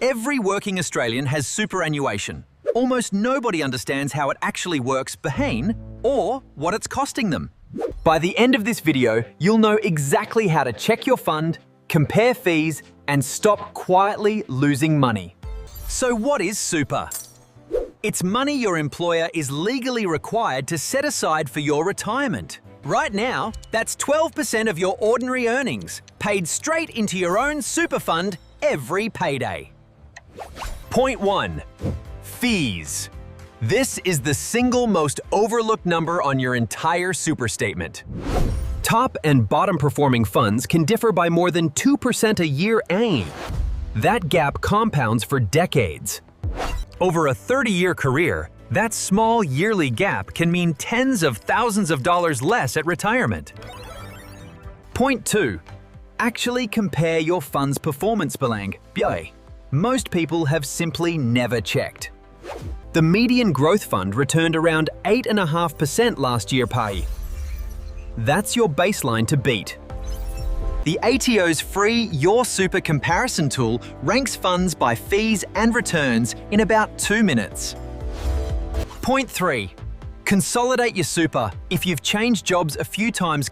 Every working Australian has superannuation. Almost nobody understands how it actually works behind or what it's costing them. By the end of this video, you'll know exactly how to check your fund, compare fees, and stop quietly losing money. So what is super? It's money your employer is legally required to set aside for your retirement. Right now, that's 12% of your ordinary earnings, paid straight into your own super fund every payday. Point 1. Fees. This is the single most overlooked number on your entire super statement. Top and bottom performing funds can differ by more than 2% a year annually. That gap compounds for decades. Over a 30-year career, that small yearly gap can mean tens of thousands of dollars less at retirement. Point 2. Actually compare your fund's performance belang. Most people have simply never checked. The median growth fund returned around 8.5% last year pay. That's your baseline to beat. The ATO's free Your Super comparison tool ranks funds by fees and returns in about 2 minutes. Point 3. Consolidate your super if you've changed jobs a few times.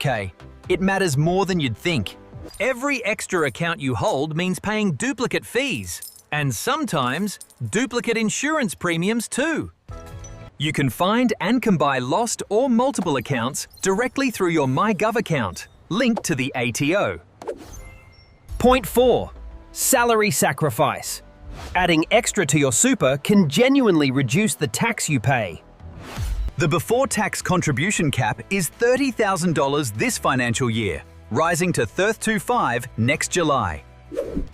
It matters more than you'd think. Every extra account you hold means paying duplicate fees, and sometimes duplicate insurance premiums too. You can find and can buy lost or multiple accounts directly through your MyGov account, linked to the ATO. Point 4. Salary sacrifice. Adding extra to your super can genuinely reduce the tax you pay. The before-tax contribution cap is $30,000 this financial year, rising to $325,000 next July.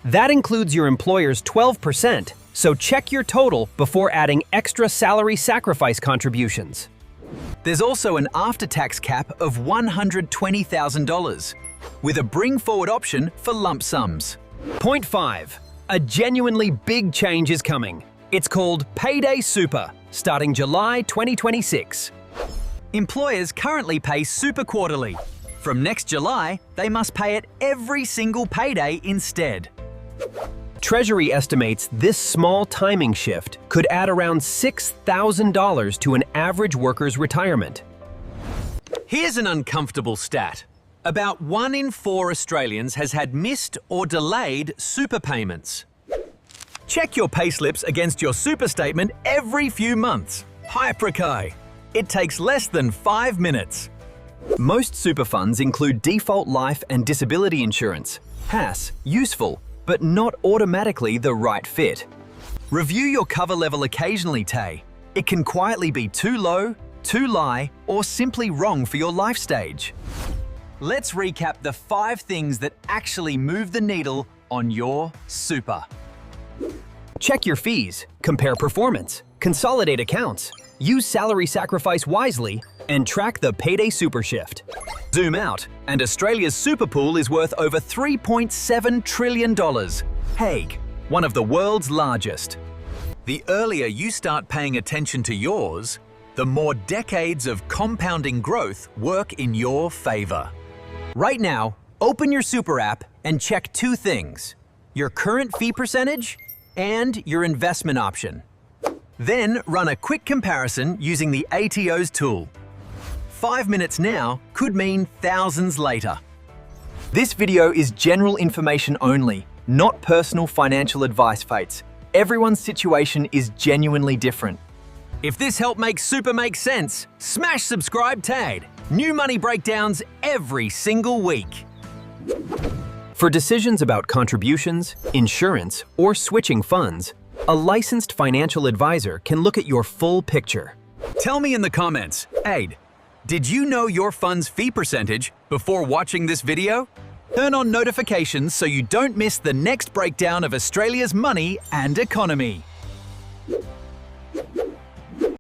That includes your employer's 12%, so check your total before adding extra salary sacrifice contributions. There's also an after-tax cap of $120,000, with a bring-forward option for lump sums. Point 5. A genuinely big change is coming. It's called Payday Super, starting July 2026. Employers currently pay super quarterly. From next July, they must pay it every single payday instead. Treasury estimates this small timing shift could add around $6,000 to an average worker's retirement. Here's an uncomfortable stat. About 1 in 4 Australians has had missed or delayed super payments. Check your payslips against your super statement every few months. Hi precai. It takes less than 5 minutes. Most super funds include default life and disability insurance. HAS, useful, but not automatically the right fit. Review your cover level occasionally, Tay. It can quietly be too low, too high, or simply wrong for your life stage. Let's recap the 5 things that actually move the needle on your super. Check your fees, compare performance, consolidate accounts, use salary sacrifice wisely, and track the Payday Super shift. Zoom out, and Australia's super pool is worth over $3.7 trillion. Hague, one of the world's largest. The earlier you start paying attention to yours, the more decades of compounding growth work in your favor. Right now, open your super app and check 2 things: your current fee percentage and your investment option. Then run a quick comparison using the ATO's tool. 5 minutes now could mean thousands later. This video is general information only, not personal financial advice, fates. Everyone's situation is genuinely different. If this helped make super make sense, smash subscribe tag. New money breakdowns every single week. For decisions about contributions, insurance, or switching funds, a licensed financial advisor can look at your full picture. Tell me in the comments, Aid, did you know your fund's fee percentage before watching this video? Turn on notifications so you don't miss the next breakdown of Australia's money and economy.